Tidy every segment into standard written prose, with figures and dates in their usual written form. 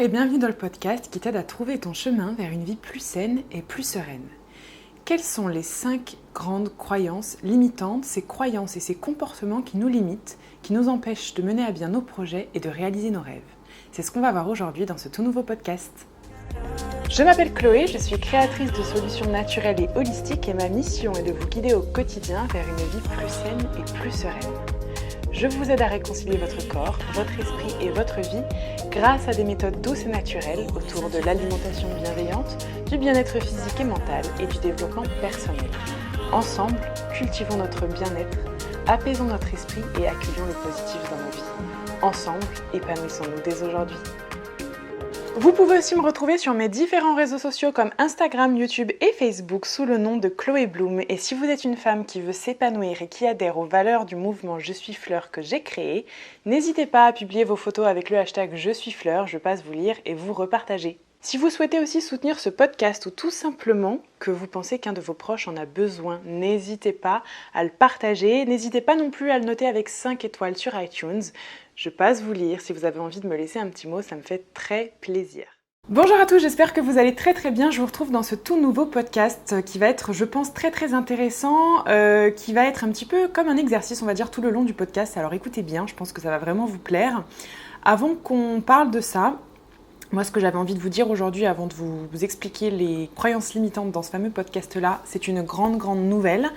et bienvenue dans le podcast qui t'aide à trouver ton chemin vers une vie plus saine et plus sereine. Quelles sont les 5 grandes croyances limitantes, ces croyances et ces comportements qui nous limitent, qui nous empêchent de mener à bien nos projets et de réaliser nos rêves? C'est ce qu'on va voir aujourd'hui dans ce tout nouveau podcast. Je m'appelle Chloé, je suis créatrice de solutions naturelles et holistiques et ma mission est de vous guider au quotidien vers une vie plus saine et plus sereine. Je vous aide à réconcilier votre corps, votre esprit et votre vie grâce à des méthodes douces et naturelles autour de l'alimentation bienveillante, du bien-être physique et mental et du développement personnel. Ensemble, cultivons notre bien-être, apaisons notre esprit et accueillons le positif dans nos vies. Ensemble, épanouissons-nous dès aujourd'hui. Vous pouvez aussi me retrouver sur mes différents réseaux sociaux comme Instagram, YouTube et Facebook sous le nom de Chloé Bloom. Et si vous êtes une femme qui veut s'épanouir et qui adhère aux valeurs du mouvement Je suis fleur que j'ai créé, n'hésitez pas à publier vos photos avec le hashtag Je suis fleur, je passe vous lire et vous repartager. Si vous souhaitez aussi soutenir ce podcast ou tout simplement que vous pensez qu'un de vos proches en a besoin, n'hésitez pas à le partager, n'hésitez pas non plus à le noter avec 5 étoiles sur iTunes. Je passe vous lire, si vous avez envie de me laisser un petit mot, ça me fait très plaisir. Bonjour à tous, j'espère que vous allez très bien. Je vous retrouve dans ce tout nouveau podcast qui va être, je pense, très intéressant, qui va être un petit peu comme un exercice, on va dire, tout le long du podcast. Alors écoutez bien, je pense que ça va vraiment vous plaire. Avant qu'on parle de ça, moi, ce que j'avais envie de vous dire aujourd'hui, avant de vous expliquer les croyances limitantes dans ce fameux podcast-là, c'est une grande nouvelle.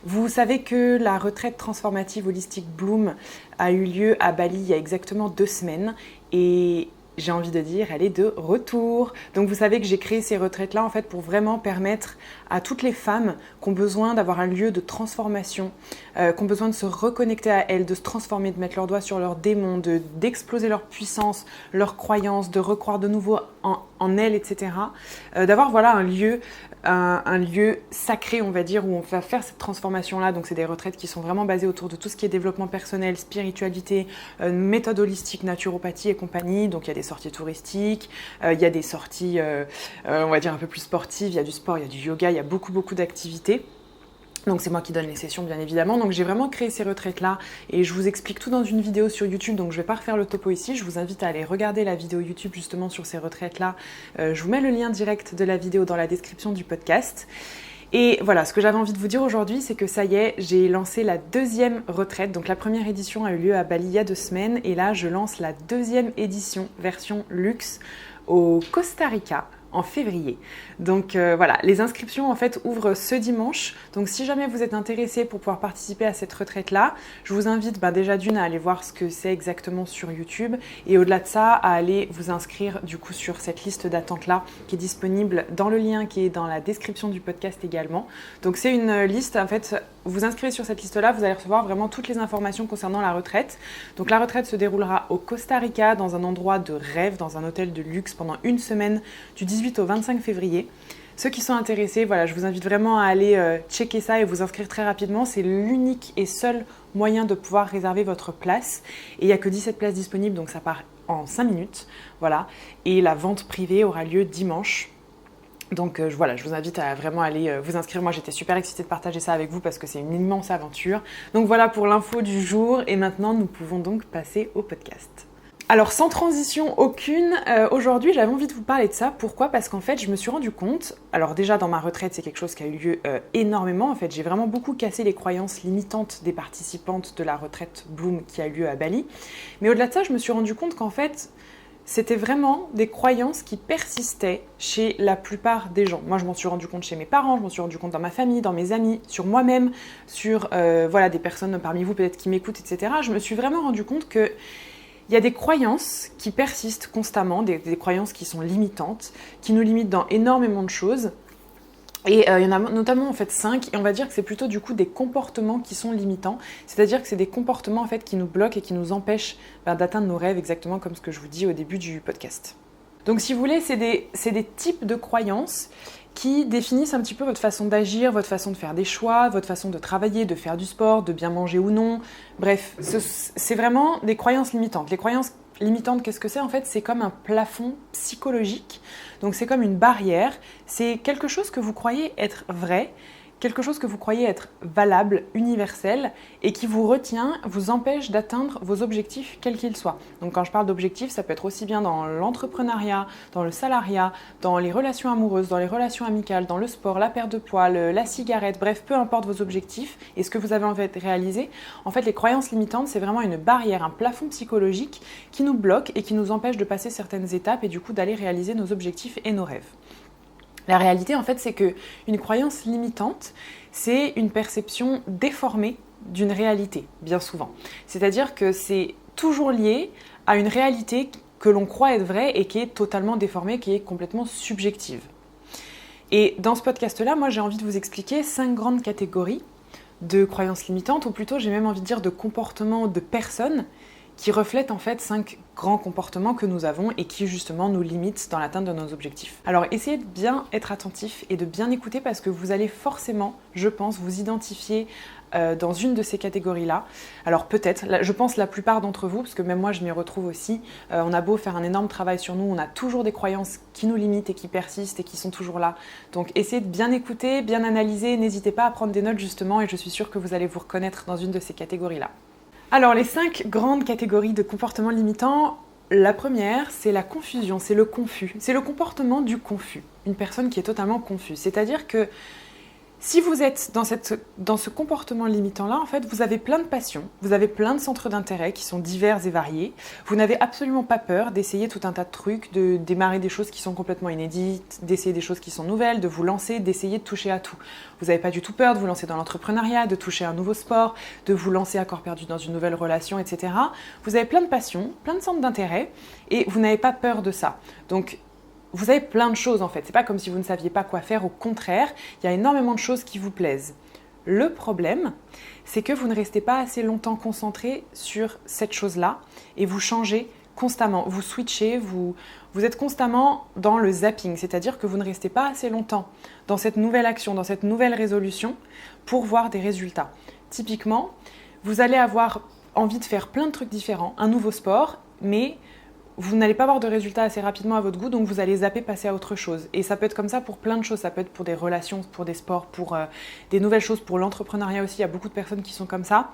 Vous savez que la retraite transformative Holistic Bloom a eu lieu à Bali il y a exactement 2 semaines et j'ai envie de dire, elle est de retour. Donc vous savez que j'ai créé ces retraites-là en fait pour vraiment permettre à toutes les femmes qui ont besoin d'avoir un lieu de transformation, qui ont besoin de se reconnecter à elles, de se transformer, de mettre leurs doigts sur leurs démons, d'exploser leur puissance, leurs croyances, de recroire de nouveau en elles, etc. D'avoir voilà un lieu sacré, on va dire, où on va faire cette transformation-là. Donc c'est des retraites qui sont vraiment basées autour de tout ce qui est développement personnel, spiritualité, méthode holistique, naturopathie et compagnie. Donc il y a des sorties touristiques, il y a des sorties, on va dire, un peu plus sportives, il y a du sport, il y a du yoga, il y a beaucoup d'activités. Donc c'est moi qui donne les sessions bien évidemment, donc j'ai vraiment créé ces retraites-là et je vous explique tout dans une vidéo sur YouTube, donc je vais pas refaire le topo ici, je vous invite à aller regarder la vidéo YouTube justement sur ces retraites-là. Je vous mets le lien direct de la vidéo dans la description du podcast. Et voilà, ce que j'avais envie de vous dire aujourd'hui, c'est que ça y est, j'ai lancé la 2e retraite. Donc la première édition a eu lieu à Bali il y a 2 semaines et là je lance la 2e édition, version luxe, au Costa Rica en février. Donc voilà, les inscriptions en fait ouvrent ce dimanche. Donc si jamais vous êtes intéressé pour pouvoir participer à cette retraite-là, je vous invite déjà d'une à aller voir ce que c'est exactement sur YouTube et au-delà de ça, à aller vous inscrire du coup sur cette liste d'attente-là qui est disponible dans le lien qui est dans la description du podcast également. Donc c'est une liste, en fait, vous inscrivez sur cette liste-là, vous allez recevoir vraiment toutes les informations concernant la retraite. Donc la retraite se déroulera au Costa Rica dans un endroit de rêve, dans un hôtel de luxe pendant 1 semaine du 18 au 25 février. Ceux qui sont intéressés, voilà, je vous invite vraiment à aller checker ça et vous inscrire très rapidement. C'est l'unique et seul moyen de pouvoir réserver votre place. Et il n'y a que 17 places disponibles, donc ça part en 5 minutes. Voilà. Et la vente privée aura lieu dimanche. Donc voilà, je vous invite à vraiment aller vous inscrire. Moi, j'étais super excitée de partager ça avec vous parce que c'est une immense aventure. Donc voilà pour l'info du jour. Et maintenant, nous pouvons donc passer au podcast. Alors sans transition aucune, aujourd'hui j'avais envie de vous parler de ça. Pourquoi ? Parce qu'en fait je me suis rendu compte, alors déjà dans ma retraite c'est quelque chose qui a eu lieu énormément. En fait j'ai vraiment beaucoup cassé les croyances limitantes des participantes de la retraite Bloom qui a eu lieu à Bali. Mais au-delà de ça je me suis rendu compte qu'en fait c'était vraiment des croyances qui persistaient chez la plupart des gens. Moi, je m'en suis rendu compte chez mes parents, je m'en suis rendu compte dans ma famille, dans mes amis, sur moi-même, sur voilà, des personnes parmi vous peut-être qui m'écoutent, etc. Je me suis vraiment rendu compte que il y a des croyances qui persistent constamment, des croyances qui sont limitantes, qui nous limitent dans énormément de choses. Et il y en a notamment en fait 5, et on va dire que c'est plutôt du coup des comportements qui sont limitants, c'est-à-dire que c'est des comportements en fait qui nous bloquent et qui nous empêchent d'atteindre nos rêves, exactement comme ce que je vous dis au début du podcast. Donc si vous voulez, c'est des types de croyances qui définissent un petit peu votre façon d'agir, votre façon de faire des choix, votre façon de travailler, de faire du sport, de bien manger ou non. Bref, c'est vraiment des croyances limitantes. Les croyances limitantes, qu'est-ce que c'est ? En fait, c'est comme un plafond psychologique. Donc c'est comme une barrière. C'est quelque chose que vous croyez être vrai, quelque chose que vous croyez être valable, universel, et qui vous retient, vous empêche d'atteindre vos objectifs, quels qu'ils soient. Donc quand je parle d'objectifs, ça peut être aussi bien dans l'entrepreneuriat, dans le salariat, dans les relations amoureuses, dans les relations amicales, dans le sport, la perte de poids, la cigarette, bref, peu importe vos objectifs et ce que vous avez envie de réaliser. En fait, les croyances limitantes, c'est vraiment une barrière, un plafond psychologique qui nous bloque et qui nous empêche de passer certaines étapes et du coup d'aller réaliser nos objectifs et nos rêves. La réalité, en fait, c'est qu'une croyance limitante, c'est une perception déformée d'une réalité, bien souvent. C'est-à-dire que c'est toujours lié à une réalité que l'on croit être vraie et qui est totalement déformée, qui est complètement subjective. Et dans ce podcast-là, moi, j'ai envie de vous expliquer 5 grandes catégories de croyances limitantes, ou plutôt, j'ai même envie de dire de comportements de personnes qui reflètent en fait 5 grands comportements que nous avons et qui justement nous limitent dans l'atteinte de nos objectifs. Alors essayez de bien être attentif et de bien écouter parce que vous allez forcément, je pense, vous identifier dans une de ces catégories-là. Alors peut-être, je pense la plupart d'entre vous, parce que même moi je m'y retrouve aussi, on a beau faire un énorme travail sur nous, on a toujours des croyances qui nous limitent et qui persistent et qui sont toujours là. Donc essayez de bien écouter, bien analyser, n'hésitez pas à prendre des notes justement et je suis sûre que vous allez vous reconnaître dans une de ces catégories-là. Alors, les 5 grandes catégories de comportements limitants, la première, c'est la confusion, c'est le confus. C'est le comportement du confus, une personne qui est totalement confuse. C'est-à-dire que si vous êtes dans ce comportement limitant-là, en fait, vous avez plein de passions, vous avez plein de centres d'intérêt qui sont divers et variés. Vous n'avez absolument pas peur d'essayer tout un tas de trucs, de démarrer des choses qui sont complètement inédites, d'essayer des choses qui sont nouvelles, de vous lancer, d'essayer de toucher à tout. Vous n'avez pas du tout peur de vous lancer dans l'entrepreneuriat, de toucher à un nouveau sport, de vous lancer à corps perdu dans une nouvelle relation, etc. Vous avez plein de passions, plein de centres d'intérêt et vous n'avez pas peur de ça. Donc, vous avez plein de choses en fait, c'est pas comme si vous ne saviez pas quoi faire, au contraire, il y a énormément de choses qui vous plaisent. Le problème, c'est que vous ne restez pas assez longtemps concentré sur cette chose-là et vous changez constamment, vous switchez, vous êtes constamment dans le zapping, c'est-à-dire que vous ne restez pas assez longtemps dans cette nouvelle action, dans cette nouvelle résolution pour voir des résultats. Typiquement, vous allez avoir envie de faire plein de trucs différents, un nouveau sport, mais vous n'allez pas avoir de résultats assez rapidement à votre goût, donc vous allez zapper, passer à autre chose. Et ça peut être comme ça pour plein de choses, ça peut être pour des relations, pour des sports, pour des nouvelles choses, pour l'entrepreneuriat aussi, il y a beaucoup de personnes qui sont comme ça.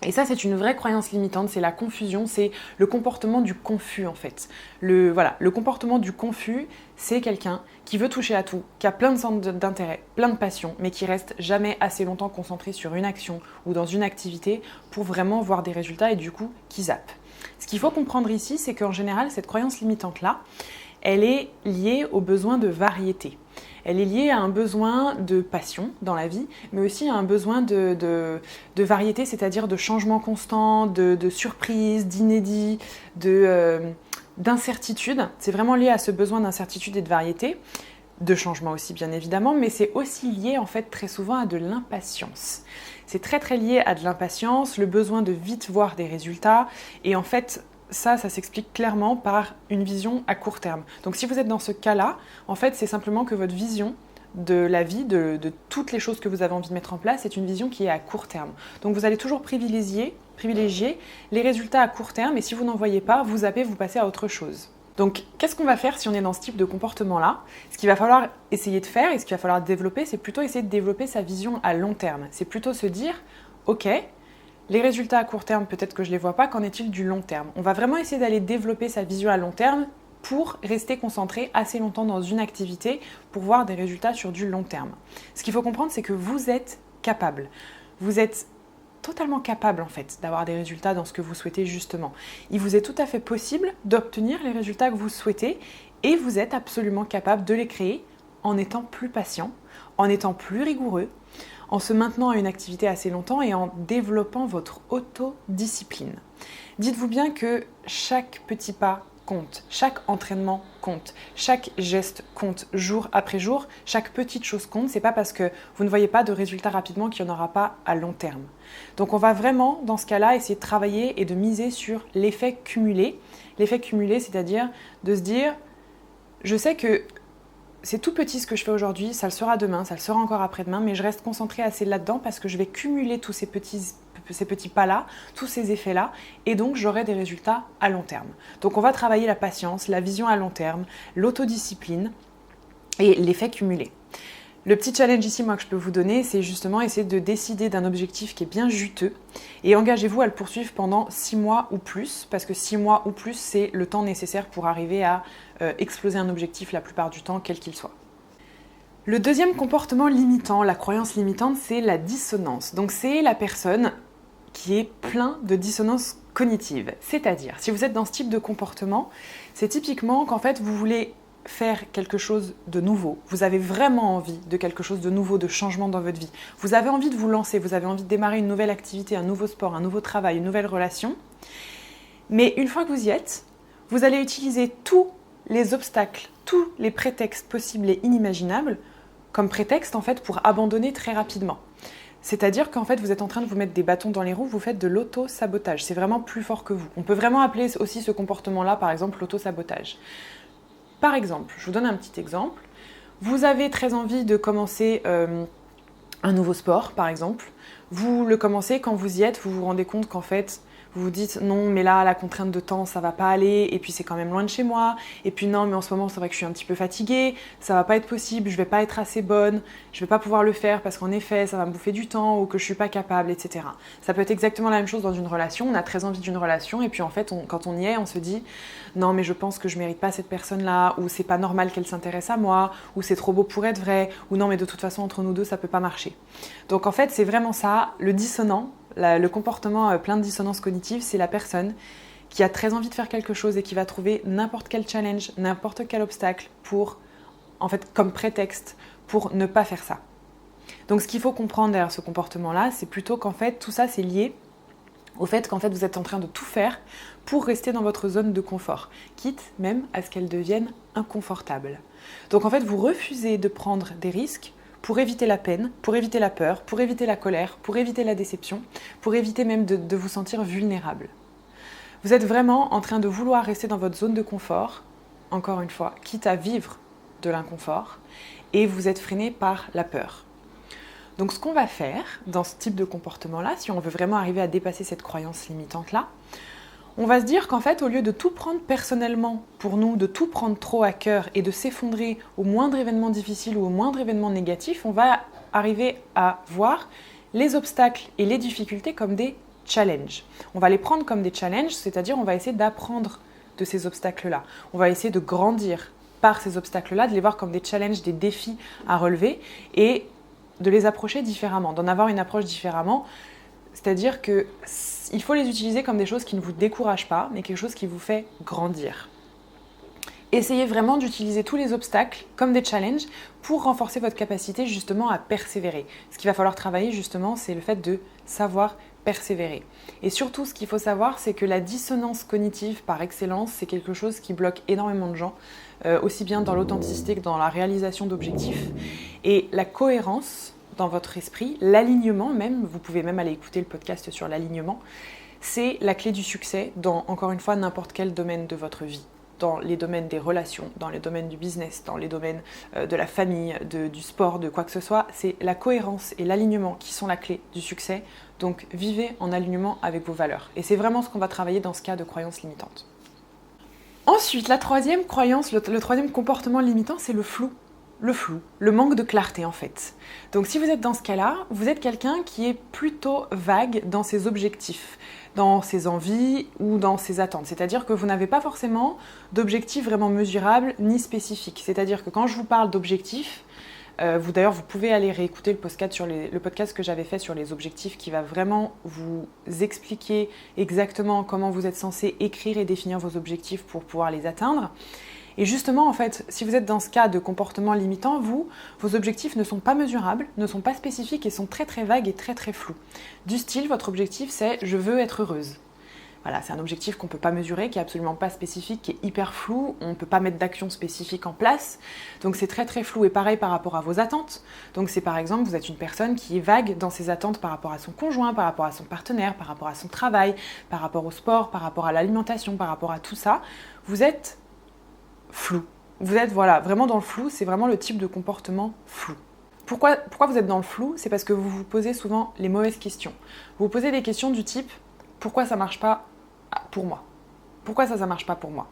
Et ça, c'est une vraie croyance limitante, c'est la confusion, c'est le comportement du confus en fait. Le comportement du confus, c'est quelqu'un qui veut toucher à tout, qui a plein de centres d'intérêt, plein de passions, mais qui reste jamais assez longtemps concentré sur une action ou dans une activité pour vraiment voir des résultats et du coup, qui zappe. Ce qu'il faut comprendre ici, c'est qu'en général, cette croyance limitante-là, elle est liée au besoin de variété. Elle est liée à un besoin de passion dans la vie, mais aussi à un besoin de variété, c'est-à-dire de changement constant, de surprise, d'inédit, d'incertitude. C'est vraiment lié à ce besoin d'incertitude et de variété, de changement aussi bien évidemment, mais c'est aussi lié en fait très souvent à de l'impatience. C'est très très lié à de l'impatience, le besoin de vite voir des résultats, et en fait ça s'explique clairement par une vision à court terme. Donc si vous êtes dans ce cas-là, en fait c'est simplement que votre vision de la vie, de toutes les choses que vous avez envie de mettre en place, c'est une vision qui est à court terme. Donc vous allez toujours privilégier les résultats à court terme, et si vous n'en voyez pas, vous zappez, vous passez à autre chose. Donc, qu'est-ce qu'on va faire si on est dans ce type de comportement-là ? Ce qu'il va falloir essayer de faire et ce qu'il va falloir développer, c'est plutôt essayer de développer sa vision à long terme. C'est plutôt se dire, ok, les résultats à court terme, peut-être que je ne les vois pas, qu'en est-il du long terme ? On va vraiment essayer d'aller développer sa vision à long terme pour rester concentré assez longtemps dans une activité pour voir des résultats sur du long terme. Ce qu'il faut comprendre, c'est que vous êtes capable. Vous êtes totalement capable en fait d'avoir des résultats dans ce que vous souhaitez justement. Il vous est tout à fait possible d'obtenir les résultats que vous souhaitez et vous êtes absolument capable de les créer en étant plus patient, en étant plus rigoureux, en se maintenant à une activité assez longtemps et en développant votre autodiscipline. Dites-vous bien que chaque petit pas compte, chaque entraînement compte, chaque geste compte jour après jour, chaque petite chose compte. C'est pas parce que vous ne voyez pas de résultats rapidement qu'il n'y en aura pas à long terme. Donc on va vraiment dans ce cas-là essayer de travailler et de miser sur l'effet cumulé. L'effet cumulé, c'est-à-dire de se dire, je sais que c'est tout petit ce que je fais aujourd'hui, ça le sera demain, ça le sera encore après-demain, mais je reste concentrée assez là-dedans parce que je vais cumuler tous ces petits pas-là, tous ces effets-là, et donc j'aurai des résultats à long terme. Donc on va travailler la patience, la vision à long terme, l'autodiscipline et l'effet cumulé. Le petit challenge ici, moi, que je peux vous donner, c'est justement essayer de décider d'un objectif qui est bien juteux et engagez-vous à le poursuivre pendant 6 mois ou plus, parce que 6 mois ou plus, c'est le temps nécessaire pour arriver à exploser un objectif la plupart du temps, quel qu'il soit. Le deuxième comportement limitant, la croyance limitante, c'est la dissonance. Donc c'est la personne qui est plein de dissonance cognitive. C'est-à-dire, si vous êtes dans ce type de comportement, c'est typiquement qu'en fait, vous voulez faire quelque chose de nouveau. Vous avez vraiment envie de quelque chose de nouveau, de changement dans votre vie. Vous avez envie de vous lancer, vous avez envie de démarrer une nouvelle activité, un nouveau sport, un nouveau travail, une nouvelle relation. Mais une fois que vous y êtes, vous allez utiliser tous les obstacles, tous les prétextes possibles et inimaginables comme prétexte en fait pour abandonner très rapidement. C'est-à-dire qu'en fait vous êtes en train de vous mettre des bâtons dans les roues, vous faites de l'auto-sabotage. C'est vraiment plus fort que vous. On peut vraiment appeler aussi ce comportement-là par exemple l'auto-sabotage. Par exemple, je vous donne un petit exemple. Vous avez très envie de commencer un nouveau sport, par exemple. Vous le commencez, quand vous y êtes, vous vous rendez compte qu'en fait, vous vous dites non, mais là, la contrainte de temps, ça va pas aller, et puis c'est quand même loin de chez moi, et puis non, mais en ce moment, c'est vrai que je suis un petit peu fatiguée, ça va pas être possible, je vais pas être assez bonne, je vais pas pouvoir le faire parce qu'en effet, ça va me bouffer du temps, ou que je suis pas capable, etc. Ça peut être exactement la même chose dans une relation, on a très envie d'une relation, et puis en fait, quand on y est, on se dit non, mais je pense que je mérite pas cette personne-là, ou c'est pas normal qu'elle s'intéresse à moi, ou c'est trop beau pour être vrai, ou non, mais de toute façon, entre nous deux, ça peut pas marcher. Donc en fait, c'est vraiment ça, le dissonant, le comportement plein de dissonance cognitive, c'est la personne qui a très envie de faire quelque chose et qui va trouver n'importe quel challenge, n'importe quel obstacle pour, en fait, comme prétexte pour ne pas faire ça. Donc ce qu'il faut comprendre derrière ce comportement-là, c'est plutôt qu'en fait, tout ça, c'est lié au fait qu'en fait, vous êtes en train de tout faire pour rester dans votre zone de confort, quitte même à ce qu'elle devienne inconfortable. Donc en fait, vous refusez de prendre des risques pour éviter la peine, pour éviter la peur, pour éviter la colère, pour éviter la déception, pour éviter même de vous sentir vulnérable. Vous êtes vraiment en train de vouloir rester dans votre zone de confort, encore une fois, quitte à vivre de l'inconfort, et vous êtes freiné par la peur. Donc ce qu'on va faire dans ce type de comportement-là, si on veut vraiment arriver à dépasser cette croyance limitante-là, on va se dire qu'en fait, au lieu de tout prendre personnellement pour nous, de tout prendre trop à cœur et de s'effondrer au moindre événement difficile ou au moindre événement négatif, on va arriver à voir les obstacles et les difficultés comme des challenges. On va les prendre comme des challenges, c'est-à-dire on va essayer d'apprendre de ces obstacles-là. On va essayer de grandir par ces obstacles-là, de les voir comme des challenges, des défis à relever et de les approcher différemment, d'en avoir une approche différemment. C'est-à-dire qu'il faut les utiliser comme des choses qui ne vous découragent pas, mais quelque chose qui vous fait grandir. Essayez vraiment d'utiliser tous les obstacles comme des challenges pour renforcer votre capacité justement à persévérer. Ce qu'il va falloir travailler justement, c'est le fait de savoir persévérer. Et surtout, ce qu'il faut savoir, c'est que la dissonance cognitive par excellence, c'est quelque chose qui bloque énormément de gens, aussi bien dans l'authenticité que dans la réalisation d'objectifs. Et la cohérence dans votre esprit, l'alignement même, vous pouvez même aller écouter le podcast sur l'alignement, c'est la clé du succès dans, encore une fois, n'importe quel domaine de votre vie. Dans les domaines des relations, dans les domaines du business, dans les domaines de la famille, du sport, de quoi que ce soit, c'est la cohérence et l'alignement qui sont la clé du succès. Donc vivez en alignement avec vos valeurs. Et c'est vraiment ce qu'on va travailler dans ce cas de croyance limitante. Ensuite, la troisième croyance, le troisième comportement limitant, c'est le flou. Le flou, le manque de clarté en fait. Donc si vous êtes dans ce cas-là, vous êtes quelqu'un qui est plutôt vague dans ses objectifs, dans ses envies ou dans ses attentes. C'est-à-dire que vous n'avez pas forcément d'objectifs vraiment mesurables ni spécifiques. C'est-à-dire que quand je vous parle d'objectifs, vous pouvez aller réécouter le podcast que j'avais fait sur les objectifs qui va vraiment vous expliquer exactement comment vous êtes censé écrire et définir vos objectifs pour pouvoir les atteindre. Et justement, en fait, si vous êtes dans ce cas de comportement limitant, vos objectifs ne sont pas mesurables, ne sont pas spécifiques et sont très très vagues et très très flous. Du style, votre objectif c'est « je veux être heureuse ». Voilà, c'est un objectif qu'on ne peut pas mesurer, qui est absolument pas spécifique, qui est hyper flou, on ne peut pas mettre d'action spécifique en place, donc c'est très très flou. Et pareil par rapport à vos attentes. Donc c'est par exemple, vous êtes une personne qui est vague dans ses attentes par rapport à son conjoint, par rapport à son partenaire, par rapport à son travail, par rapport au sport, par rapport à l'alimentation, par rapport à tout ça. Vous êtes flou. Vous êtes vraiment dans le flou, c'est vraiment le type de comportement flou. Pourquoi vous êtes dans le flou ? C'est parce que vous vous posez souvent les mauvaises questions. Vous vous posez des questions du type « pourquoi ça ne marche pas pour moi ? Pourquoi ça ne marche pas pour moi ?»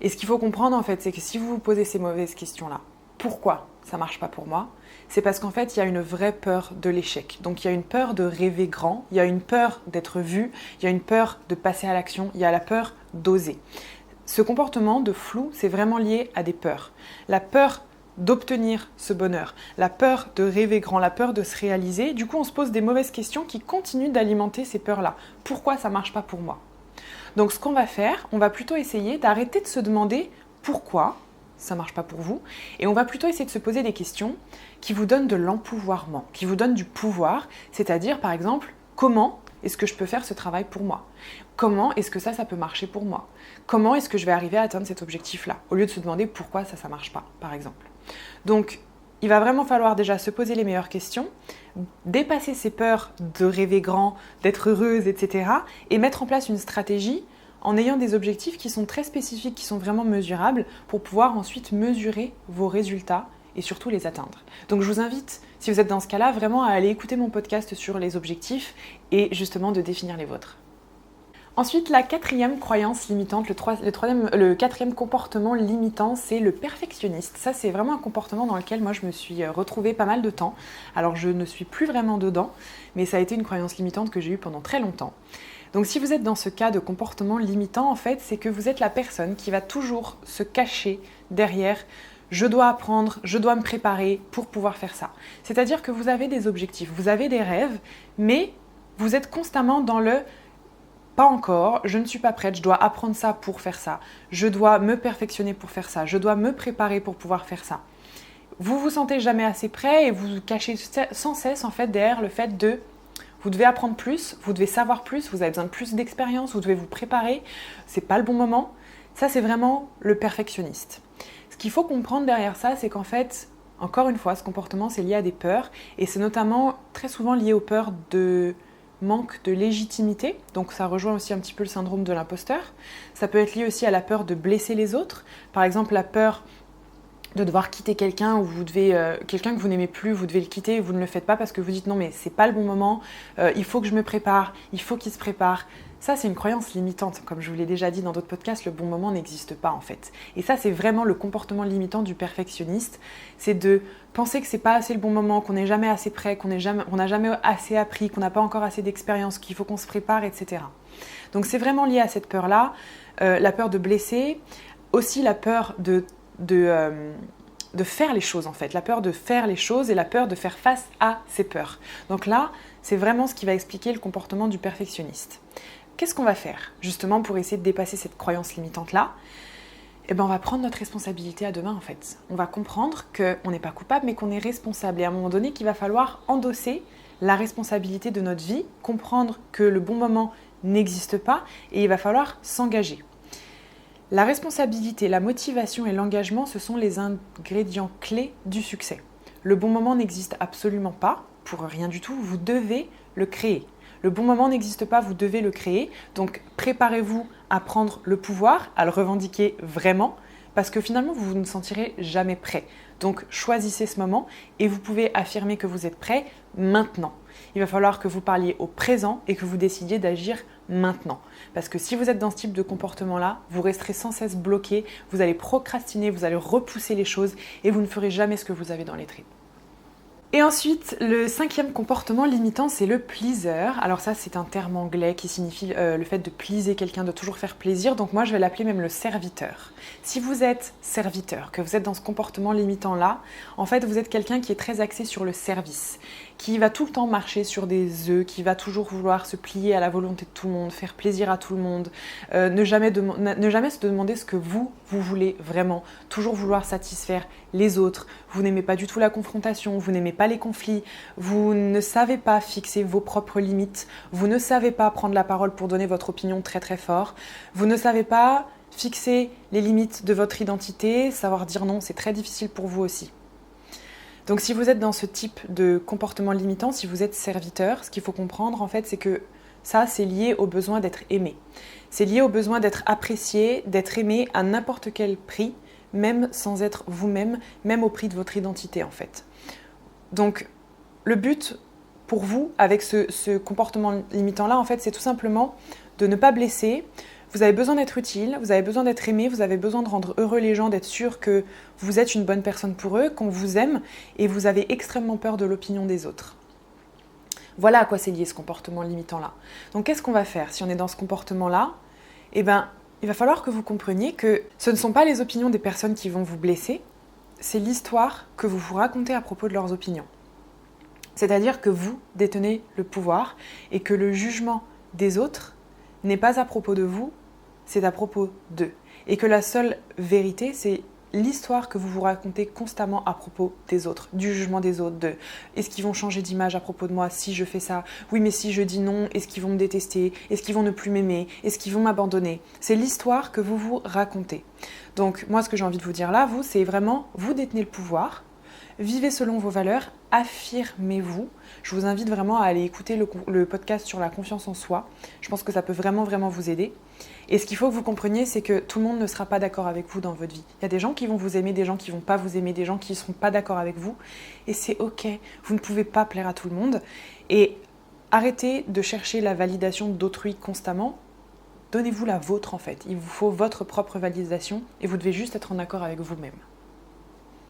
Et ce qu'il faut comprendre en fait, c'est que si vous vous posez ces mauvaises questions-là, pourquoi ça marche pas pour moi, c'est parce qu'en fait, il y a une vraie peur de l'échec. Donc, il y a une peur de rêver grand, il y a une peur d'être vu, il y a une peur de passer à l'action, il y a la peur d'oser. Ce comportement de flou, c'est vraiment lié à des peurs. La peur d'obtenir ce bonheur, la peur de rêver grand, la peur de se réaliser. Du coup, on se pose des mauvaises questions qui continuent d'alimenter ces peurs-là. Pourquoi ça marche pas pour moi ? Donc, ce qu'on va faire, on va plutôt essayer d'arrêter de se demander pourquoi ça marche pas pour vous, et on va plutôt essayer de se poser des questions qui vous donnent de l'empouvoirment, qui vous donnent du pouvoir, c'est-à-dire par exemple, comment est-ce que je peux faire ce travail pour moi ? Comment est-ce que ça peut marcher pour moi ? Comment est-ce que je vais arriver à atteindre cet objectif-là ? Au lieu de se demander pourquoi ça marche pas, par exemple. Donc, il va vraiment falloir déjà se poser les meilleures questions, dépasser ses peurs de rêver grand, d'être heureuse, etc. et mettre en place une stratégie en ayant des objectifs qui sont très spécifiques, qui sont vraiment mesurables pour pouvoir ensuite mesurer vos résultats et surtout les atteindre. Donc je vous invite, si vous êtes dans ce cas-là, vraiment à aller écouter mon podcast sur les objectifs et justement de définir les vôtres. Ensuite, la quatrième croyance limitante, le quatrième comportement limitant, c'est le perfectionniste. Ça, c'est vraiment un comportement dans lequel moi je me suis retrouvée pas mal de temps. Alors je ne suis plus vraiment dedans, mais ça a été une croyance limitante que j'ai eue pendant très longtemps. Donc si vous êtes dans ce cas de comportement limitant, en fait, c'est que vous êtes la personne qui va toujours se cacher derrière « je dois apprendre, je dois me préparer pour pouvoir faire ça ». C'est-à-dire que vous avez des objectifs, vous avez des rêves, mais vous êtes constamment dans le « pas encore, je ne suis pas prête, je dois apprendre ça pour faire ça, je dois me perfectionner pour faire ça, je dois me préparer pour pouvoir faire ça ». Vous vous sentez jamais assez prêt et vous vous cachez sans cesse en fait derrière le fait de vous devez apprendre plus, vous devez savoir plus, vous avez besoin de plus d'expérience, vous devez vous préparer, c'est pas le bon moment. Ça, c'est vraiment le perfectionniste. Ce qu'il faut comprendre derrière ça, c'est qu'en fait, encore une fois, ce comportement, c'est lié à des peurs et c'est notamment très souvent lié aux peurs de manque de légitimité. Donc ça rejoint aussi un petit peu le syndrome de l'imposteur. Ça peut être lié aussi à la peur de blesser les autres. Par exemple, la peur de devoir quitter quelqu'un ou quelqu'un que vous n'aimez plus, vous devez le quitter et vous ne le faites pas parce que vous dites non mais c'est pas le bon moment, il faut que je me prépare, il faut qu'il se prépare. Ça c'est une croyance limitante, comme je vous l'ai déjà dit dans d'autres podcasts, le bon moment n'existe pas en fait. Et ça c'est vraiment le comportement limitant du perfectionniste, c'est de penser que c'est pas assez le bon moment, qu'on n'est jamais assez prêt, qu'on n'a jamais assez appris, qu'on n'a pas encore assez d'expérience, qu'il faut qu'on se prépare, etc. Donc c'est vraiment lié à cette peur-là, la peur de blesser, aussi la peur de faire les choses en fait, la peur de faire les choses et la peur de faire face à ces peurs. Donc là, c'est vraiment ce qui va expliquer le comportement du perfectionniste. Qu'est-ce qu'on va faire justement pour essayer de dépasser cette croyance limitante-là ? Eh bien, on va prendre notre responsabilité à deux mains en fait. On va comprendre qu'on n'est pas coupable mais qu'on est responsable et à un moment donné qu'il va falloir endosser la responsabilité de notre vie, comprendre que le bon moment n'existe pas et il va falloir s'engager. La responsabilité, la motivation et l'engagement, ce sont les ingrédients clés du succès. Le bon moment n'existe absolument pas, pour rien du tout, vous devez le créer. Le bon moment n'existe pas, vous devez le créer. Donc préparez-vous à prendre le pouvoir, à le revendiquer vraiment, parce que finalement vous ne sentirez jamais prêt. Donc choisissez ce moment et vous pouvez affirmer que vous êtes prêt maintenant. Il va falloir que vous parliez au présent et que vous décidiez d'agir maintenant. Parce que si vous êtes dans ce type de comportement-là, vous resterez sans cesse bloqué, vous allez procrastiner, vous allez repousser les choses et vous ne ferez jamais ce que vous avez dans les tripes. Et ensuite, le cinquième comportement limitant, c'est le pleaser. Alors ça, c'est un terme anglais qui signifie le fait de pleaser quelqu'un, de toujours faire plaisir. Donc moi, je vais l'appeler même le serviteur. Si vous êtes serviteur, que vous êtes dans ce comportement limitant-là, en fait, vous êtes quelqu'un qui est très axé sur le service, qui va tout le temps marcher sur des œufs, qui va toujours vouloir se plier à la volonté de tout le monde, faire plaisir à tout le monde, ne jamais se demander ce que vous voulez vraiment, toujours vouloir satisfaire les autres. Vous n'aimez pas du tout la confrontation, vous n'aimez pas les conflits, vous ne savez pas fixer vos propres limites, vous ne savez pas prendre la parole pour donner votre opinion très très fort, vous ne savez pas fixer les limites de votre identité, savoir dire non, c'est très difficile pour vous aussi. Donc si vous êtes dans ce type de comportement limitant, si vous êtes serviteur, ce qu'il faut comprendre en fait, c'est que ça, c'est lié au besoin d'être aimé. C'est lié au besoin d'être apprécié, d'être aimé à n'importe quel prix, même sans être vous-même, même au prix de votre identité en fait. Donc le but pour vous avec ce comportement limitant-là, en fait, c'est tout simplement de ne pas blesser, Vous avez besoin d'être utile, vous avez besoin d'être aimé, vous avez besoin de rendre heureux les gens, d'être sûr que vous êtes une bonne personne pour eux, qu'on vous aime, et vous avez extrêmement peur de l'opinion des autres. Voilà à quoi c'est lié ce comportement limitant-là. Donc qu'est-ce qu'on va faire si on est dans ce comportement-là ? Il va falloir que vous compreniez que ce ne sont pas les opinions des personnes qui vont vous blesser, c'est l'histoire que vous vous racontez à propos de leurs opinions. C'est-à-dire que vous détenez le pouvoir et que le jugement des autres n'est pas à propos de vous, c'est à propos d'eux. Et que la seule vérité, c'est l'histoire que vous vous racontez constamment à propos des autres, du jugement des autres, de est-ce qu'ils vont changer d'image à propos de moi si je fais ça ? Oui, mais si je dis non, est-ce qu'ils vont me détester ? Est-ce qu'ils vont ne plus m'aimer ? Est-ce qu'ils vont m'abandonner ? C'est l'histoire que vous vous racontez. Donc moi, ce que j'ai envie de vous dire là, vous, c'est vraiment, vous détenez le pouvoir, vivez selon vos valeurs, affirmez-vous. Je vous invite vraiment à aller écouter le podcast sur la confiance en soi. Je pense que ça peut vraiment, vraiment vous aider. Et ce qu'il faut que vous compreniez, c'est que tout le monde ne sera pas d'accord avec vous dans votre vie. Il y a des gens qui vont vous aimer, des gens qui ne vont pas vous aimer, des gens qui ne seront pas d'accord avec vous. Et c'est OK. Vous ne pouvez pas plaire à tout le monde. Et arrêtez de chercher la validation d'autrui constamment. Donnez-vous la vôtre en fait. Il vous faut votre propre validation et vous devez juste être en accord avec vous-même.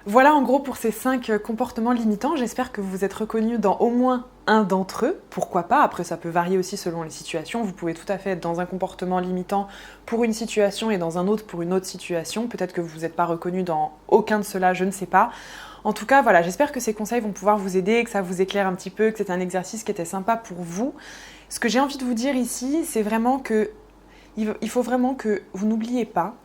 Voilà en gros pour ces 5 comportements limitants. J'espère que vous vous êtes reconnus dans au moins un d'entre eux. Pourquoi pas ? Après, ça peut varier aussi selon les situations. Vous pouvez tout à fait être dans un comportement limitant pour une situation et dans un autre pour une autre situation. Peut-être que vous n'êtes pas reconnu dans aucun de ceux-là, je ne sais pas. En tout cas, voilà, j'espère que ces conseils vont pouvoir vous aider, que ça vous éclaire un petit peu, que c'est un exercice qui était sympa pour vous. Ce que j'ai envie de vous dire ici, c'est vraiment que il faut vraiment que vous n'oubliez pas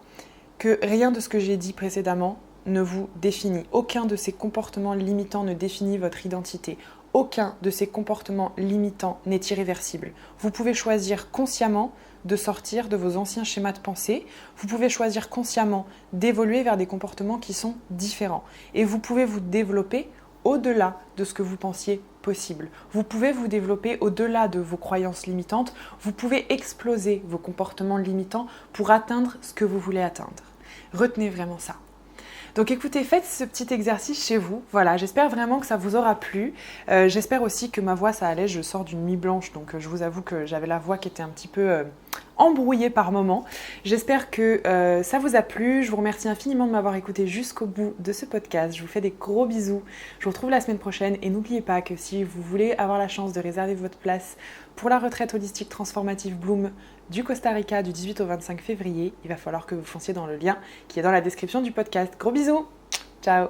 que rien de ce que j'ai dit précédemment ne vous définit. Aucun de ces comportements limitants ne définit votre identité. Aucun de ces comportements limitants n'est irréversible. Vous pouvez choisir consciemment de sortir de vos anciens schémas de pensée. Vous pouvez choisir consciemment d'évoluer vers des comportements qui sont différents. Et vous pouvez vous développer au-delà de ce que vous pensiez possible. Vous pouvez vous développer au-delà de vos croyances limitantes. Vous pouvez exploser vos comportements limitants pour atteindre ce que vous voulez atteindre. Retenez vraiment ça. Donc écoutez, faites ce petit exercice chez vous. Voilà, j'espère vraiment que ça vous aura plu. J'espère aussi que ma voix, ça allait. Je sors d'une nuit blanche, donc je vous avoue que j'avais la voix qui était un petit peu embrouillée par moments. J'espère que ça vous a plu. Je vous remercie infiniment de m'avoir écouté jusqu'au bout de ce podcast. Je vous fais des gros bisous. Je vous retrouve la semaine prochaine. Et n'oubliez pas que si vous voulez avoir la chance de réserver votre place pour la retraite holistique transformative Bloom du Costa Rica du 18 au 25 février, il va falloir que vous fonciez dans le lien qui est dans la description du podcast. Gros bisous, ciao.